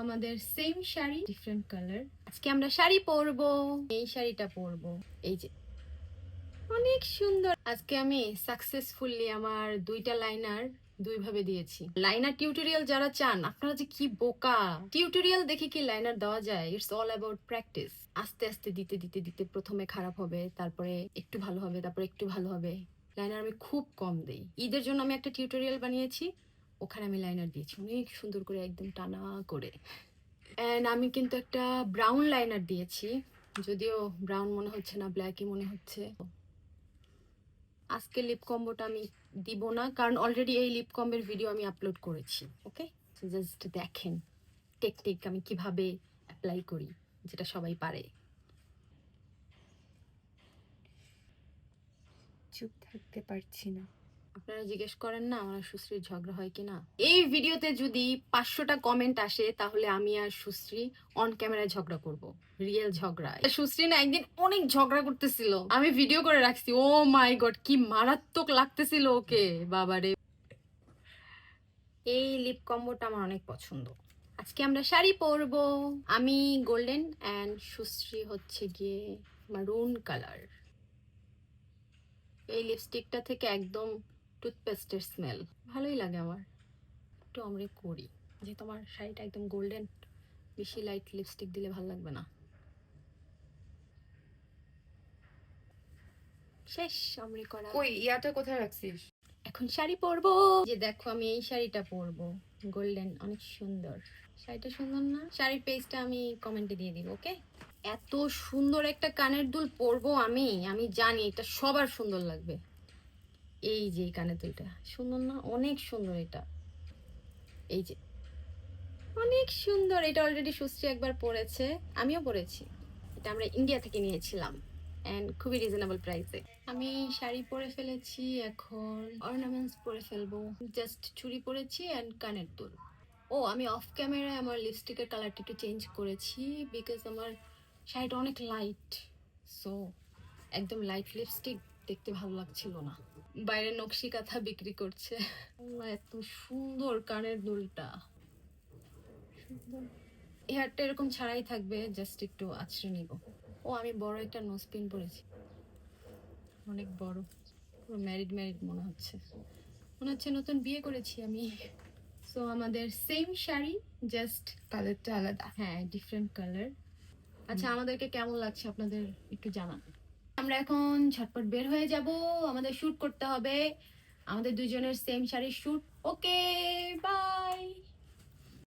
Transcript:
আমাদের same sari, different colour. আজকে আমরা শাড়ি পরবো। এই শাড়িটা পরবো, এই যে অনেক সুন্দর। আজকে আমি সাকসেসফুলি আমার দুইটা লাইনার দুইভাবে দিয়েছি। লাইনার টিউটোরিয়াল যারা চান, আপনারা যে কি বোকা, টিউটোরিয়াল দেখে কি লাইনার দেওয়া যায়? It's all about practice. আস্তে আস্তে দিতে দিতে দিতে প্রথমে খারাপ হবে, তারপরে একটু ভালো হবে, তারপরে একটু ভালো হবে। লাইনার আমি খুব কম দেই। ঈদের জন্য আমি একটা টিউটোরিয়াল বানিয়েছি, ওখানে আমি লাইনার দিয়েছি অনেক সুন্দর করে, একদম টানা করে। অ্যান্ড আমি কিন্তু একটা ব্রাউন লাইনার দিয়েছি, যদিও ব্রাউন মনে হচ্ছে না, ব্ল্যাকই মনে হচ্ছে। আজকে লিপ কম্বোটা আমি দিব না, কারণ অলরেডি এই লিপ কম্বের ভিডিও আমি আপলোড করেছি। ওকে, জাস্ট দেখেন টেকনিক আমি কিভাবে অ্যাপ্লাই করি, যেটা সবাই পারে। চুপ থাকতে পারছি না। আপনারা জিজ্ঞেস করেন না আমার সুশ্রীর ঝগড়া হয় কিনা। এই ভিডিওতে যদি 500টা কমেন্ট আসে, তাহলে আমি আর সুশ্রী অন ক্যামেরায় ঝগড়া করব, রিয়েল ঝগড়া। সুশ্রী না একদিন অনেক ঝগড়া করতেছিল, আমি ভিডিও করে রাখছি। ও মাই গড, কি মারাত্মক লাগতেছিল ওকে, বাবারে। এই লিপ কম্বোটা আমার অনেক পছন্দ। আজকে আমরা শাড়ি পরবো। আমি গোল্ডেন অ্যান্ড সুশ্রী হচ্ছে গিয়ে মারুন কালার। এই লিপস্টিকটা থেকে একদম টুথপেস্টের স্মেল, ভালোই লাগে আমার। একটু আমরা করি, যে তোমার শাড়িটা একদম গোল্ডেন, বেশি লাইট লিপস্টিক দিলে ভালো লাগবে না। শেষ আমরি করা। কই ইয়াটা কোথায় রাখছিস? এখন শাড়ি পরবো। যে দেখো আমি এই শাড়িটা পরবো, গোল্ডেন, অনেক সুন্দর। শাড়িটা সুন্দর না? শাড়ির পেজটা আমি কমেন্টে দিয়ে দিব। ওকে, এত সুন্দর একটা কানের দুল পরবো আমি, আমি জানি এটা সবার সুন্দর লাগবে। এই যে কানের দুলটা সুন্দর না? অনেক সুন্দর এটা, এই যে অনেক সুন্দর। এটা অলরেডি সুশ্রী একবার পরেছে, আমিও পরেছি। এটা আমরা ইন্ডিয়া থেকে নিয়েছিলাম এন্ড খুবই রিজনেবল প্রাইসে। আমি শাড়ি পরে ফেলেছি, এখন অর্নামেন্টস পরে ফেলবো। জাস্ট চুড়ি পরেছি এন্ড কানের দুল। ও, আমি অফ ক্যামেরায় আমার লিপস্টিকের কালারটা একটু চেঞ্জ করেছি, বিকজ আমার শাড়িটা অনেক লাইট, সো একদম লাইট লিপস্টিক দেখতে ভালো লাগছিল না। বাইরে নকশি কাঁথা বিক্রি করছে। এত সুন্দর কানের দুলটা, হেয়ারটা এরকম ছাড়াই থাকবে, জাস্ট একটু আছড়ে নিব। ও, আমি বড় একটা নোজ পিন পরেছি, অনেক বড়, পুরো ম্যারিড ম্যারিড মনে হচ্ছে, মনে হচ্ছে নতুন বিয়ে করেছি আমি। সো আমাদের সেম শাড়ি, জাস্ট কালারটা আলাদা। হ্যাঁ, ডিফারেন্ট কালার। আচ্ছা, আমাদেরকে কেমন লাগছে আপনাদের একটু জানান। আমরা এখন ঝটপট বের হয়ে যাব, আমাদের শুট করতে হবে, আমাদের দুজনের সেম শাড়ির শুট। Okay, by.